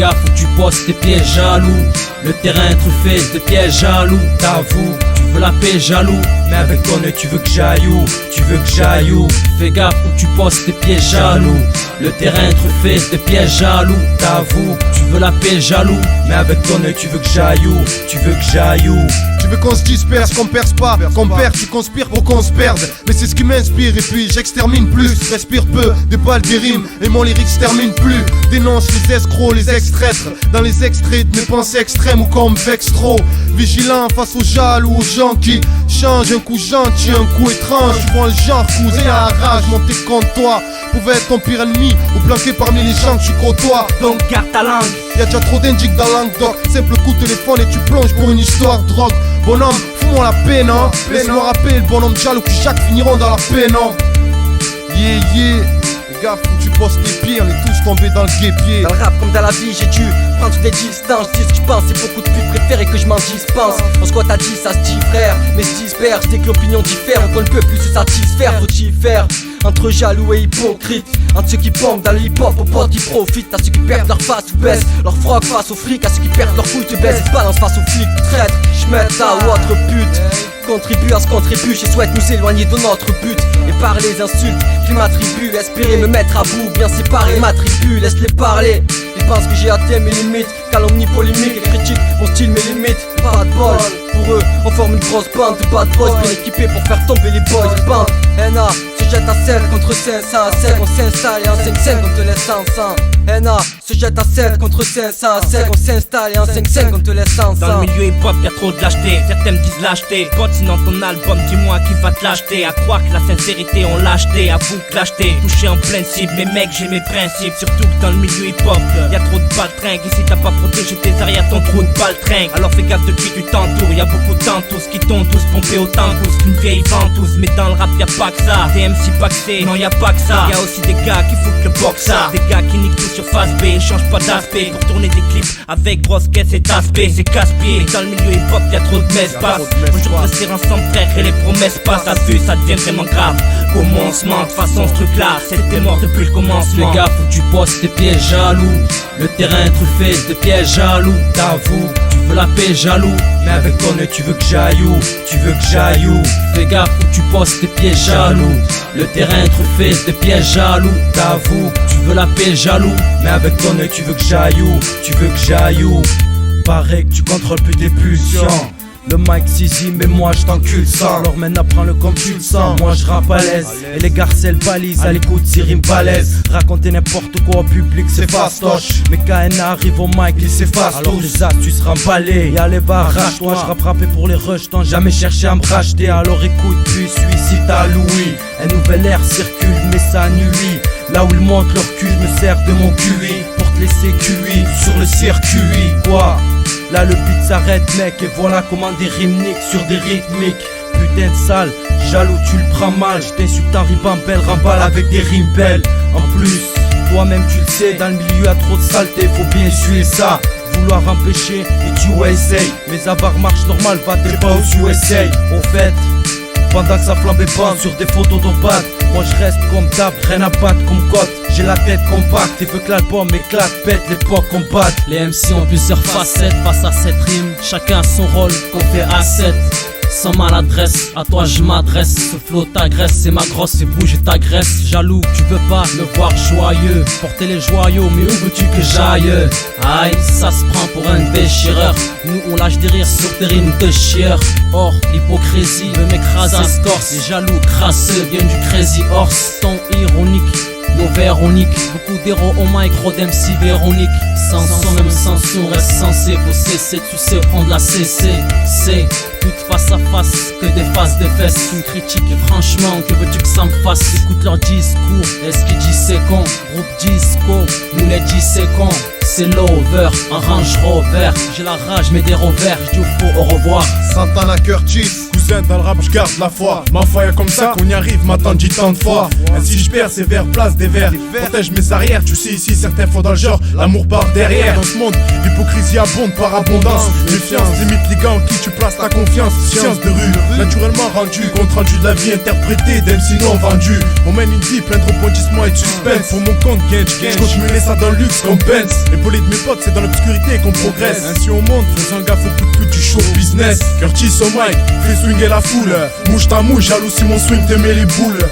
gaffe où tu poses tes pieds jaloux. Le terrain truffé de pièges jaloux. T'avoues, tu veux la paix jaloux, mais avec ton œil tu veux que j'aille où? Tu veux que j'aille où? Fais gaffe où tu poses tes pieds jaloux. Le terrain truffé de pièges jaloux. T'avoues, tu veux la paix jaloux, mais avec ton œil tu veux que j'aille où? Tu veux que j'aille où? Tu veux qu'on se disperse, qu'on perce pas, qu'on perd, tu conspires pour qu'on se perde. Mais c'est ce qui m'inspire et puis j'extermine plus. Respire peu, des balles, des rimes et mon lyrique se termine plus. Dénonce les escrocs, les extraîtres. Dans les extraits de mes pensées extrêmes ou qu'on me vexe trop. Vigilant face aux jaloux, aux gens qui changent. Un coup gentil, un coup étrange. Tu vois le genre cousin à la rage monter contre toi. Pouvait être ton pire ennemi ou planqué parmi les gens que tu côtoies. Donc garde ta langue. Y'a déjà trop d'indiques dans Languedoc. Simple coup de téléphone et tu plonges pour une histoire de drogue. Bonhomme, fous-moi la peine, hein. Laisse-moi rappeler le bonhomme Jaloux qui Jacques finiront dans la peine, hein. Yeah, yeah. Les gars, faut que tu poses tes pieds, on est tous tombés dans le guépier. Dans le rap comme dans la vie, j'ai dû prendre des distances. Dis ce que je pense, c'est beaucoup de putes préférées que je m'en dispense. En squat à 10, ça se dit frère, mais se disperse. Dès que l'opinion diffère, on ne peut plus se satisfaire. Faut-il faire entre jaloux et hypocrite, entre ceux qui pompent dans le hip-hop aux potes qui profitent, à ceux qui perdent leur face ou baissent leur froc face aux fric, à ceux qui perdent leur couille te baissent, ils se balancent face aux flics, traître, j'mette ça ou autre pute. Contribue à ce qu'on trébuche et souhaite nous éloigner de notre but. Et par les insultes qui m'attribuent, espérer me mettre à bout, bien séparer ma tribu, laisse-les parler. Ils pensent que j'ai atteint mes limites, calomnie polémique et critique mon style mes limites. Pas de bol, pour eux on forme une grosse bande de bad boys bien équipés pour faire tomber les boys. Bande, NA se jette à 7 contre 500 à 7, on s'installe et en 5-5 on te laisse en sang. NA se jette à 7 contre 500 à 7, on s'installe et en 5-5 on te laisse en sang. Dans le milieu hip-hop y'a trop de lâcheté, certains me disent lâcheté. Pote sinon ton album, dis-moi qui va te l'acheter. À croire que la sincérité on l'a acheté, avoue que l'acheter. Touché en pleine cible, mais mec j'ai mes principes. Surtout que dans le milieu hip-hop y'a trop de baltringues. Ici t'as pas protégé tes arrières, ton trou de baltringue. Alors fais gaffe de qui tu t'entoures, y'a beaucoup de temps tous qui t'ont tous pompé autant tous qu'une vieille ventouse. Mais dans le rap y'a pas que ça, des MC paxés, non y'a pas que ça. Y'a aussi des gars qui foutent le boxa, des gars qui niquent tout sur face B, changent pas d'aspect pour tourner des clips avec grosse caisse et tasse-pied, c'est casse-pied. Mais dans le milieu hip-hop y'a trop de messes passe. Bonjour rester ensemble frère et les promesses passent. T'as vu ça devient vraiment grave. Commencement, de façon ce truc là c'était mort depuis le commencement. Fais gaffe où tu poses tes pieds jaloux. Le terrain truffé de pièges jaloux. T'avoues, tu veux la paix jaloux, mais avec ton œil tu veux que j'aille où? Tu veux que j'aille où? Fais gaffe où tu poses tes pieds jaloux. Le terrain truffé de pièges jaloux. T'avoues, tu veux la paix jaloux, mais avec ton œil tu veux que j'aille où? Tu veux que j'aille où? Paraît que tu contrôles plus tes pulsions. Le mic zizi mais moi je t'encule ça. Alors maintenant prends-le comme tu le sens. Moi je rappe à l'aise et les garcelles balisent. À l'écoute c'est rime balèze. Raconter n'importe quoi au public c'est fastoche. Mais quand elle arrive au mic il s'efface. Alors les astuces remballées. Et allez va arrache-toi. Je rappe rapper pour les rushs, tant jamais cherché à me racheter. Alors écoute puis suis si t'as Louis. Un nouvel air circule mais ça nuit. Là où ils montent leur cul je me sers de mon QI pour te laisser QI sur le circuit. Quoi? Là le beat s'arrête mec et voilà comment des rimes niquent sur des rythmiques. Putain de sale, jaloux tu le prends mal. Je t'insulte en ribambelle, remballe avec des rimes belles. En plus, toi-même tu le sais, dans le milieu y'a trop de saleté, faut bien essuyer ça. Vouloir empêcher et tu essaye. Mais avoir marche normale, va t'es pas aux USA. Au fait, pendant que ça flambait pas sur des photos d'opade, moi je reste comme d'hab, rien à battre comme cote. J'ai la tête compacte et veux que l'album éclate, pète l'époque combatte. Les MC ont plusieurs facettes face à cette rime. Chacun a son rôle qu'on fait à 7. Sans maladresse, à toi je m'adresse. Ce flow t'agresse, c'est ma grosse, c'est bouge et t'agresse. Jaloux, tu veux pas me voir joyeux. Porter les joyaux, mais où veux-tu que j'aille? Aïe, ça se prend pour un déchireur. Nous on lâche des rires sur des rimes de chieurs. Or, l'hypocrisie veut m'écraser corse. Les jaloux crasseux viennent du crazy horse. Ton ironique, nos véroniques, beaucoup d'héros au mic, trop d'MC Véronique. Sans son, même sans son, reste censé. Faut cesser, tu sais prendre la CC. C'est toute face à face, que des faces de fesses. Tu me critiques et franchement, que veux-tu que ça me fasse? Écoute leur discours, est-ce qu'ils disent c'est con? Groupe disco, nous les dis c'est con. C'est l'over, un Range Rover. J'ai la rage mais des revers, je dis au faux au revoir. Santana Curtis, cousin dans le rap j'garde la foi. Ma foi y'a comme ça qu'on y arrive, m'a dit tant de fois. Ainsi je perds, c'est vers place des vers. Protège mes arrières, tu sais ici certains font dans le genre. L'amour part derrière. Dans ce monde, l'hypocrisie abonde par abondance. Méfiance, limite les gars en qui tu places ta confiance. Science de rue, naturellement rendu. Compte rendu de la vie interprété, d'MC non vendu. On mène une vie pleine de rebondissements et de suspense. Pour mon compte, je compte me laisser ça dans le luxe comme Benz. Et bolide mes potes, c'est dans l'obscurité qu'on progresse. Ainsi on monte, faisant gaffe au coup de pute du show business. Curtis au mic, fais swinguer la foule. Mouche ta mouche, jaloux si mon swing te met les boules.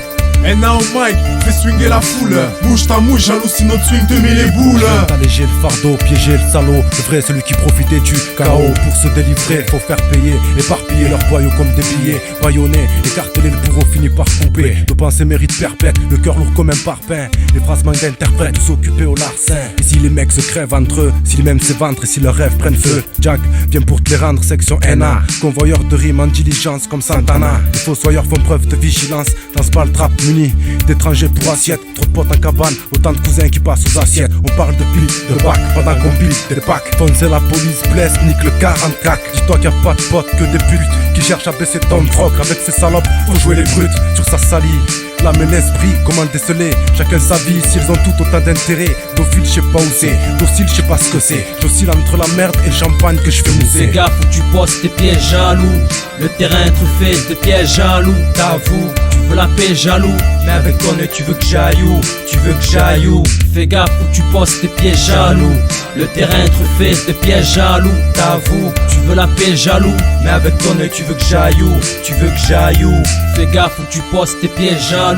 Et now Mike, fais swinguer la foule. Bouge ta mouche, jaloux si notre swing te met les boules. Alléger le fardeau, piéger le salaud. Le vrai, celui qui profitait du chaos. Pour se délivrer, faut faire payer. Éparpiller leurs boyaux comme des billets. Baïonner, écarteler le bourreau finit par couper. Nos pensées méritent perpète, le cœur lourd comme un parpaing. Les phrases manquent d'interprètes, tous occupés au larcin. Ici les mecs se crèvent entre eux, s'ils m'aiment ses ventres et si leurs rêves prennent feu. Jack vient pour te les rendre, section NA. Convoyeur de rimes en diligence comme Santana. Les fossoyeurs font preuve de vigilance. Dans ce bal trap d'étrangers pour assiette, trop de potes en cabane, autant de cousins qui passent aux assiettes. On parle de pile, de bac, pendant qu'on pile des packs. Foncer la police, blesse, nique le 44. Dis-toi qu'il n'y a pas de potes, que des putes qui cherchent à baisser ton froc. Avec ces salopes, faut jouer les brutes sur sa salie. L'âme et l'esprit, comment le déceler? Chacun sa vie, s'ils ont tout autant d'intérêt. Docile, je sais pas où c'est, docile, je sais pas ce que c'est. J'oscille entre la merde et le champagne que je fais mousser. Fais gaffe où tu postes tes pieds jaloux. Le terrain truffé de pieds jaloux. T'avoues, tu veux la paix jaloux. Mais avec ton œil tu veux que j'aille où? Tu veux que j'aille où? Fais gaffe où tu postes tes pieds jaloux. Le terrain truffé de pieds jaloux. T'avoues, tu veux la paix jaloux. Mais avec ton œil tu veux que j'aille où? Tu veux que j'aille où? Fais gaffe où tu postes tes pieds jaloux.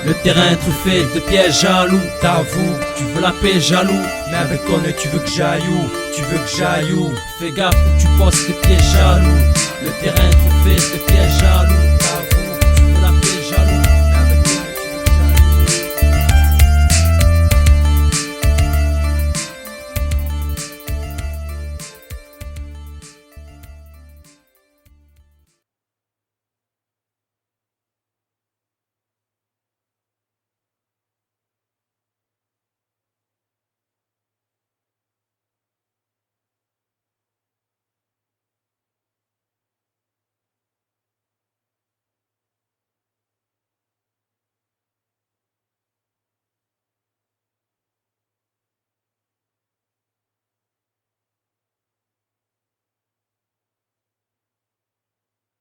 Le terrain truffé de pieds jaloux. T'avoues, tu veux la paix jaloux. Mais avec ton œil tu veux que j'aille où? Tu veux que j'aille où? Fais gaffe où tu postes tes pieds jaloux. Le terrain truffé de pieds jaloux.